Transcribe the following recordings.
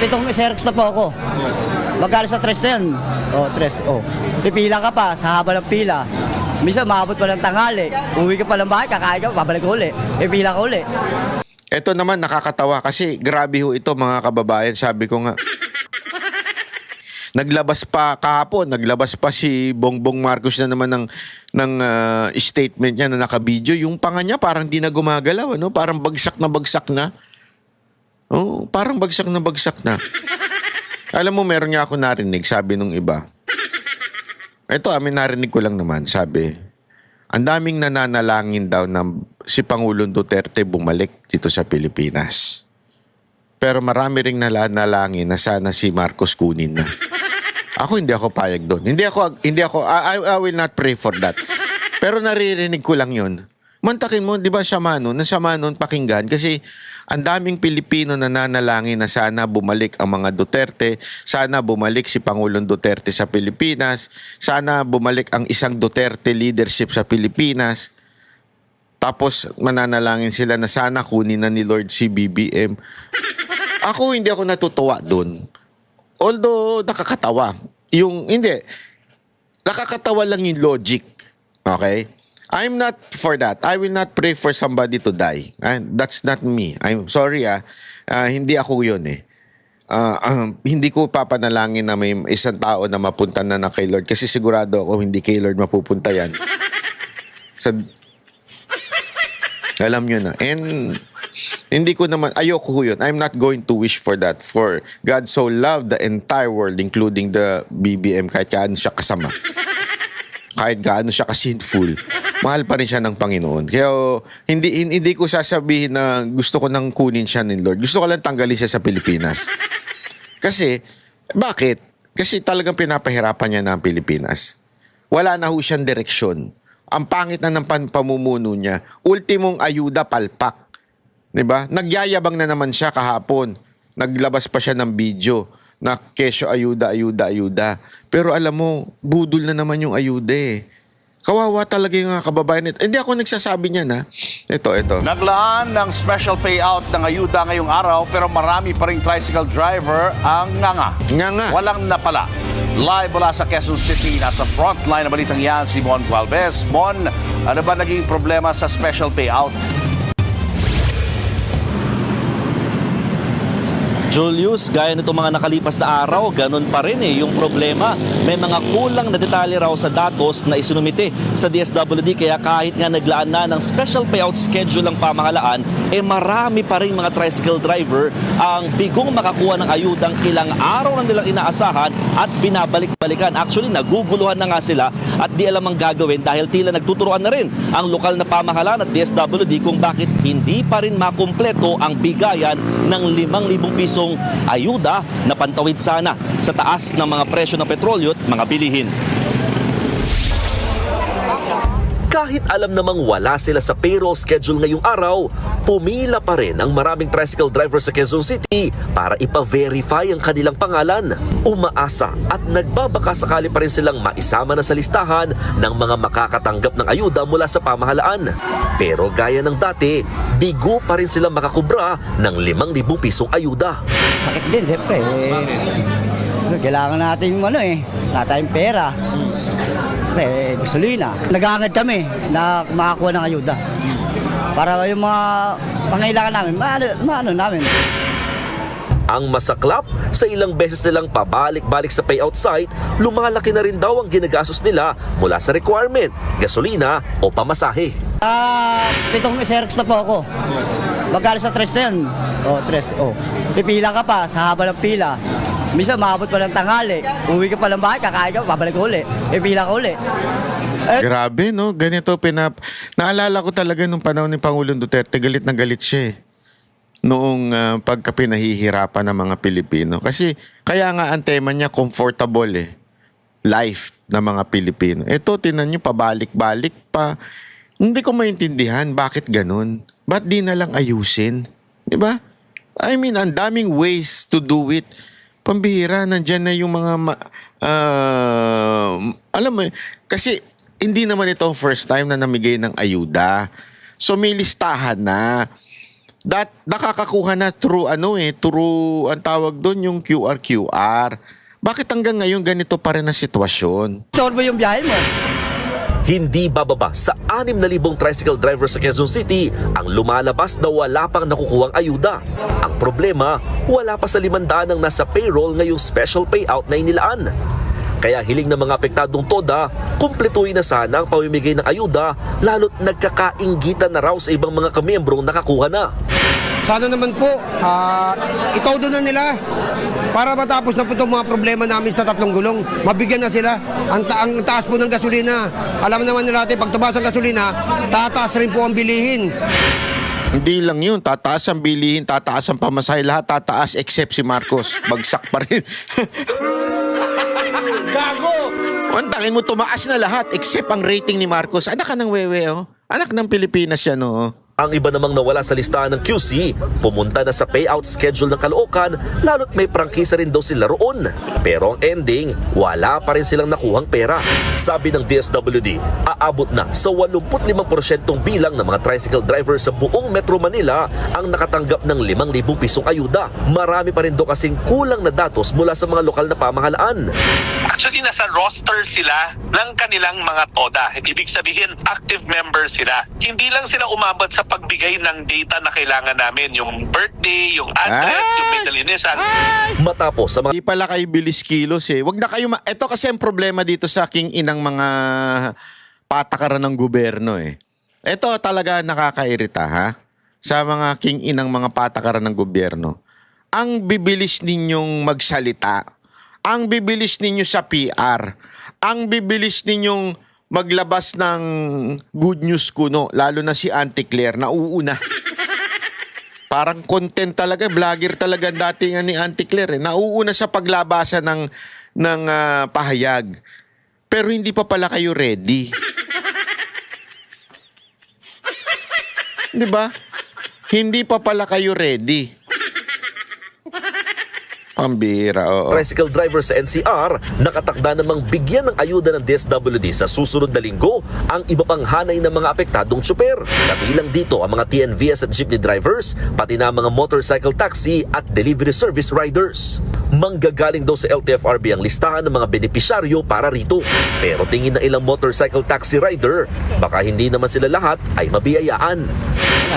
pitong Xerox na po ako. Magkano sa tres na yun? Tres. Pipila ka pa sa haba ng pila. Minsan, maabot pa ng tanghali. Uwi ka pa ng bahay, kakain ka, babalik ka uli. Pipila ka uli. Ito naman nakakatawa kasi grabe ho ito mga kababayan. Sabi ko nga, naglabas pa kahapon, naglabas pa si Bongbong Marcos na naman ng statement niya na naka-video. Yung panga niya parang di na gumagalaw, ano? Parang bagsak na bagsak na. Oh, parang bagsak na bagsak na. Alam mo, meron niya ako narinig, sabi nung iba. Ito, narinig ko lang naman, sabi, ang daming nananalangin daw na si Pangulong Duterte bumalik dito sa Pilipinas. Pero marami ring nananalangin na sana si Marcos kunin na. Ako hindi ako payag doon. I will not pray for that. Pero naririnig ko lang yun. Mantakin mo, di ba sama nun pakinggan kasi ang daming Pilipino na nanalangin na sana bumalik ang mga Duterte, sana bumalik si Pangulong Duterte sa Pilipinas, sana bumalik ang isang Duterte leadership sa Pilipinas. Tapos mananalangin sila na sana kunin na ni Lord si BBM. Hindi ako natutuwa doon. Although nakakatawa. Nakakatawa lang yung logic. Okay? I'm not for that. I will not pray for somebody to die. That's not me. I'm sorry hindi ako yun eh. Hindi ko papanalangin na may isang tao na mapunta na kay Lord kasi sigurado ako hindi kay Lord mapupunta yan. Alam nyo na. And hindi ko naman, ayoko yun. I'm not going to wish for that. For God so loved the entire world including the BBM kahit gaano siya kasama. Kahit gaano siya ka-sinful. Mahal pa rin siya ng Panginoon. Kaya hindi ko sasabihin na gusto ko nang kunin siya ni Lord. Gusto ko lang tanggalin siya sa Pilipinas. Kasi, bakit? Kasi talagang pinapahirapan niya na ang Pilipinas. Wala na ho siyang direksyon. Ang pangit na ng pamumuno niya. Ultimong ayuda palpak. Diba? Nagyayabang na naman siya kahapon. Naglabas pa siya ng video na kesyo ayuda. Pero alam mo, budol na naman yung ayuda eh. Kawawa talaga yung mga kababayan nito. Hindi ako nagsasabi niya na. Ito. Naglaan ng special payout ng ayuda ngayong araw pero marami pa ring tricycle driver ang nganga. Walang napala. Live mula sa Quezon City, nasa frontline na balitang yan si Mon Gualvez. Mon, ano ba naging problema sa special payout? Julius, gaya nitong mga nakalipas na araw, ganun pa rin yung problema. May mga kulang na detalye raw sa datos na isinumite sa DSWD kaya kahit nga naglaan na ng special payout schedule ang pamahalaan, marami pa rin mga tricycle driver ang bigong makakuha ng ayudang ilang araw na nilang inaasahan at binabalik-balikan. Actually, naguguluhan na nga sila at di alam ang gagawin dahil tila nagtuturuan na rin ang lokal na pamahalaan at DSWD kung bakit hindi pa rin makumpleto ang bigayan ng 5,000 piso ayuda na pantawid sana sa taas ng mga presyo ng petrolyo at mga bilihin. Kahit alam namang wala sila sa payroll schedule ngayong araw, pumila pa rin ang maraming tricycle driver sa Quezon City para ipa-verify ang kanilang pangalan. Umaasa at nagbabaka sakali pa rin silang maisama na sa listahan ng mga makakatanggap ng ayuda mula sa pamahalaan. Pero gaya ng dati, bigo pa rin silang makakubra ng 5,000 pisong ayuda. Sakit din, siyempre. Kailangan natin wala tayong pera. Gasolina. Nag-aangad kami na makakuha ng ayuda. Para yung mga pangailangan namin, maano namin. Ang masaklap, sa ilang beses nilang pabalik-balik sa payout site, lumalaki na rin daw ang ginagastos nila mula sa requirement, gasolina o pamasahe. Pitong Xerox na po ako. Magkano sa tres na yun? Tres. Pipila ka pa sa haba ng pila. Minsan, maabot pa ng tanghali. Uwi ka pa ng bahay, kakain ka, babalik ka uli. Pila ka uli. Grabe, no? Ganito naalala ko talaga nung panahon ni Pangulong Duterte, galit na galit siya noong pagka pinahihirapan ng mga Pilipino. Kasi, kaya nga ang tema niya, comfortable life ng mga Pilipino. Ito, tinan niyo, pabalik-balik pa. Hindi ko maintindihan, bakit ganun? Ba't di na lang ayusin? Diba? Ang daming ways to do it. Pambihira, nandyan na yung mga, alam mo, kasi hindi naman ito ang first time na namigay ng ayuda. So may listahan na. nakakakuha na through through ang tawag doon yung QR. Bakit hanggang ngayon ganito pa rin ang sitwasyon? Solve mo yung biyahe mo. Hindi bababa sa 6,000 tricycle driver sa Quezon City ang lumalabas na wala pang nakukuhang ayuda. Ang problema, wala pa sa 500 ang nasa payroll ngayong special payout na inilaan. Kaya hiling ng mga apektadong TODA, kumpletuhin na sana ang pamimigay ng ayuda, lalo't nagkakainggitan na raw sa ibang mga kamiyembrong nakakuha na. Sana naman po, itodo na nila para matapos na po itong mga problema namin sa 3 gulong. Mabigyan na sila. Ang taas po ng gasolina. Alam naman nila natin, pag tumaas ang gasolina, tataas rin po ang bilihin. Hindi lang yun, tataas ang bilihin, tataas ang pamasahe, lahat tataas except si Marcos. Bagsak pa rin. Gago! Antangin mo, tumaas na lahat except ang rating ni Marcos. Anak ka ng wewe, oh. Anak ng Pilipinas yan, oh. Ang iba namang nawala sa listahan ng QC, pumunta na sa payout schedule ng Caloocan, lalo't may prangkisa rin daw sila roon. Pero ang ending, wala pa rin silang nakuhang pera. Sabi ng DSWD, aabot na sa 85% bilang ng mga tricycle driver sa buong Metro Manila ang nakatanggap ng 5,000 pisong ayuda. Marami pa rin daw kasing kulang na datos mula sa mga lokal na pamahalaan. Actually, nasa roster sila ng kanilang mga TODA. Ibig sabihin, active member sila. Hindi lang sila umabot sa pagbigay ng data na kailangan namin. Yung birthday, yung address, yung middle initial. Matapos sa mga Hindi pala kayo bilis kilos, eh. Wag na kayo, ito kasi ang problema dito sa king inang mga patakaran ng gobyerno, eh. Ito talaga nakakairita, ha? Sa mga king inang mga patakaran ng gobyerno. Ang bibilis ninyong magsalita. Ang bibilis ninyo sa PR. Ang bibilis ninyong maglabas ng good news kuno, lalo na si Auntie Claire, nauuna. Parang content talaga, vlogger talaga dating ni Auntie Claire. Nauuna sa paglabasan ng pahayag. Pero hindi pa pala kayo ready. Di ba? Hindi pa pala kayo ready. Pambira, oo. tricycle driver sa NCR, nakatakda namang bigyan ng ayuda ng DSWD sa susunod na linggo ang iba pang hanay ng mga apektadong tsuper. Kabilang dito ang mga TNVS at jeepney drivers, pati na mga motorcycle taxi at delivery service riders. Manggagaling daw sa LTFRB ang listahan ng mga benepisyaryo para rito. Pero tingin ng ilang motorcycle taxi rider, baka hindi naman sila lahat ay mabiyayaan.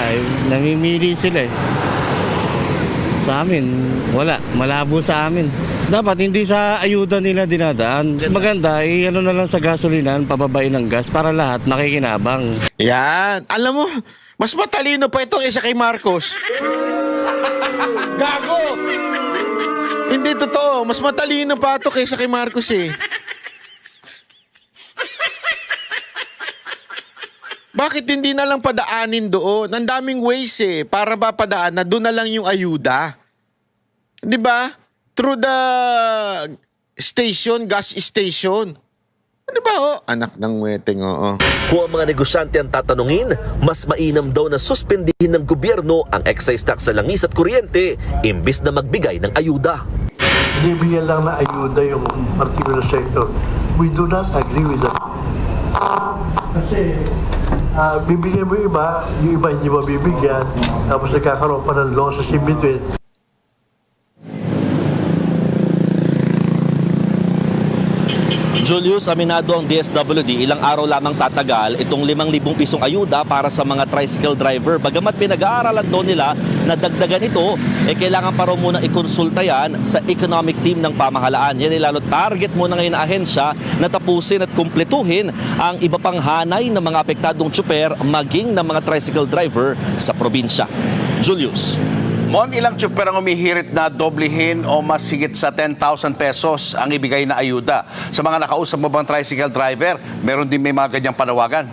Ay, namimili sila eh. Sa amin, wala. Malabo sa amin. Dapat hindi sa ayuda nila dinadaan. Mas maganda, ano na lang sa gasolinan, pababain ng gas para lahat makikinabang. Yan. Alam mo, mas matalino pa ito kaysa kay Marcos. Gago! Hindi totoo. Mas matalino pa ito kaysa kay Marcos, eh. Bakit hindi na lang padaanin doon? Ang daming ways, eh, para papadaan na doon na lang yung ayuda. Di ba? Through the station, gas station. Di ba, oh? Anak ng weteng, oo. Kung ang mga negosyante ang tatanungin, mas mainam daw na suspendihin ng gobyerno ang excise tax sa langis at kuryente imbis na magbigay ng ayuda. Binibigyan lang na ayuda yung particular sector. We do not agree with that. Kasi bibigyan mo yung iba hindi mabibigyan, tapos nagkakaroon pa ng losses in between. Julius, aminado ang DSWD, ilang araw lamang tatagal itong 5,000 pisong ayuda para sa mga tricycle driver. Bagamat pinag-aaralan daw nila na dagdagan ito, kailangan pa raw muna ikonsulta yan sa economic team ng pamahalaan. Yan ay lalo target muna ngayon na ahensya na tapusin at kumpletuhin ang iba pang hanay ng mga apektadong tsuper maging ng mga tricycle driver sa probinsya. Julius. Mon, ilang tsuper ang umihirit na doblehin o mas higit sa 10,000 pesos ang ibigay na ayuda? Sa mga nakausap mo bang tricycle driver, meron din may mga ganyang panawagan?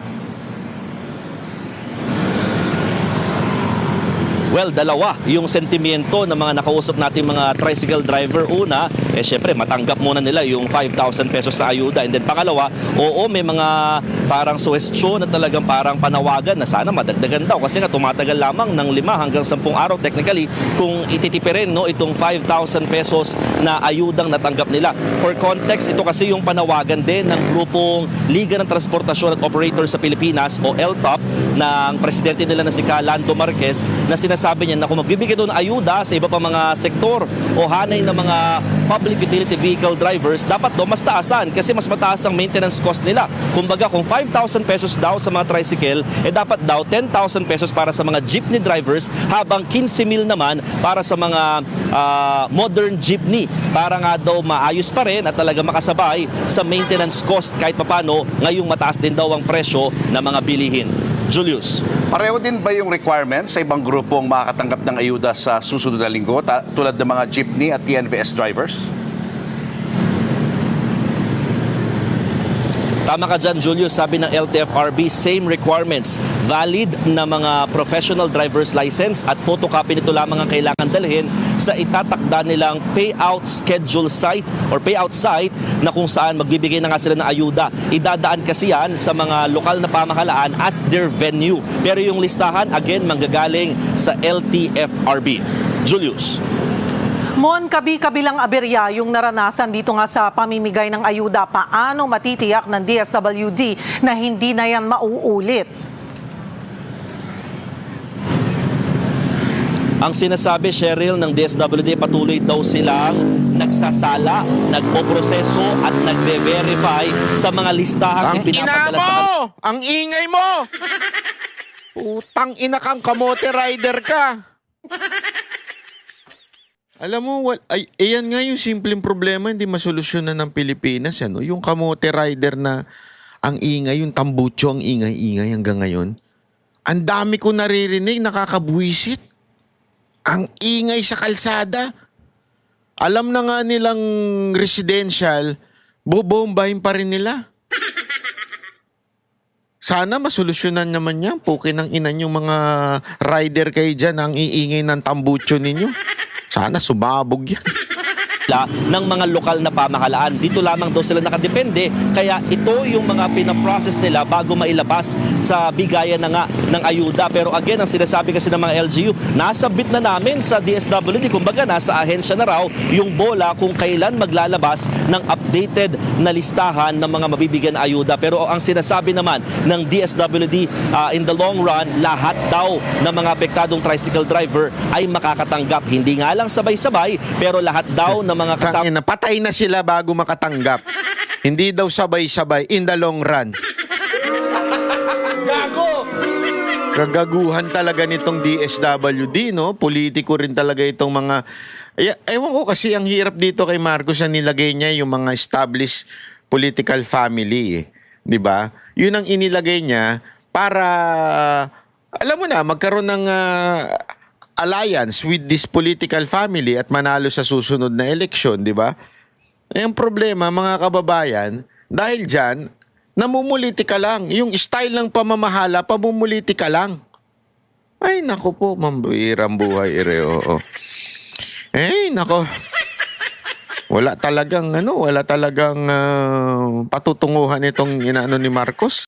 Well, dalawa yung sentimiento ng mga nakausap natin mga tricycle driver. Una, syempre matanggap muna nila yung 5,000 pesos na ayuda. And then pangalawa, oo, may mga parang suwestyon na talagang parang panawagan na sana madagdagan daw. Kasi nga tumatagal lamang ng 5 hanggang 10 araw technically kung ititipirin itong 5,000 pesos na ayudang natanggap nila. For context, ito kasi yung panawagan din ng grupong Liga ng Transportasyon at Operator sa Pilipinas o LTOP ng presidente nila na si Lando Marquez na sinasabi sinasabi niya na kung magbibigay doon ng ayuda sa iba pa mga sektor o hanay ng mga public utility vehicle drivers, dapat daw mas taasan kasi mas mataas ang maintenance cost nila. Kumbaga kung 5,000 pesos daw sa mga tricycle, dapat daw 10,000 pesos para sa mga jeepney drivers, habang 15,000 naman para sa mga modern jeepney, para nga daw maayos pa rin at talaga makasabay sa maintenance cost kahit papano ngayong mataas din daw ang presyo ng mga bilihin. Julius. Pareho din ba yung requirements sa ibang grupong makakatanggap ng ayuda sa susunod na linggo tulad ng mga jeepney at TNVS drivers? Tama ka dyan, Julius. Sabi ng LTFRB, same requirements. Valid na mga professional driver's license at photocopy nito lamang ang kailangan dalhin sa itatakda nilang payout schedule site or payout site na kung saan magbibigay na nga sila ng ayuda. Idadaan kasi yan sa mga lokal na pamahalaan as their venue. Pero yung listahan, again, manggagaling sa LTFRB. Julius. Mon, kabi-kabilang aberya yung naranasan dito nga sa pamimigay ng ayuda. Paano matitiyak ng DSWD na hindi na yan mauulit? Ang sinasabi, Cheryl, ng DSWD, patuloy daw silang nagsasala, nagpoproseso at nagve-verify sa mga listahang Ang ina ipinapadala mo! sa Ang ingay mo! Utang ina kang kamote rider ka. Alam mo, ayan nga yung simpleng problema, hindi masolusyonan ng Pilipinas. Ano? Yung kamote rider na ang ingay, yung tambucho, ang ingay-ingay hanggang ngayon. Ang dami ko naririnig, nakakabuisit. Ang ingay sa kalsada. Alam na nga nilang residential, bobombahin pa rin nila. Sana masolusyonan naman yan. Pukin ng inan yung mga rider kayo dyan, ang iingay ng tambucho ninyo. Sana sumabog yan. ng mga lokal na pamahalaan. Dito lamang daw sila nakadepende, kaya ito yung mga pinaprocess nila bago mailabas sa bigayan na nga ng ayuda. Pero again, ang sinasabi kasi ng mga LGU, nasabit na namin sa DSWD, kumbaga nasa ahensya na raw yung bola kung kailan maglalabas ng updated na listahan ng mga mabibigyan na ayuda. Pero ang sinasabi naman ng DSWD, in the long run, lahat daw ng mga apektadong tricycle driver ay makakatanggap. Hindi nga lang sabay-sabay, pero lahat daw ng mga kasama. Patay na sila bago makatanggap. Hindi daw sabay-sabay in the long run. Gago! Kagaguhan talaga nitong DSWD, no? Politiko rin talaga itong mga... Ewan ko kasi ang hirap dito kay Marcos na nilagay niya yung mga established political family, eh. 'Di ba? Yun ang inilagay niya para, alam mo na, magkaroon ng alliance with this political family at manalo sa susunod na eleksyon, di ba? Ang problema, mga kababayan, dahil dyan, namumuliti ka lang. Yung style ng pamamahala, pamumuliti ka lang. Ay, nako po, mambirang buhay, oo. Eh, nako. Wala talagang patutunguhan itong inaano ni Marcos.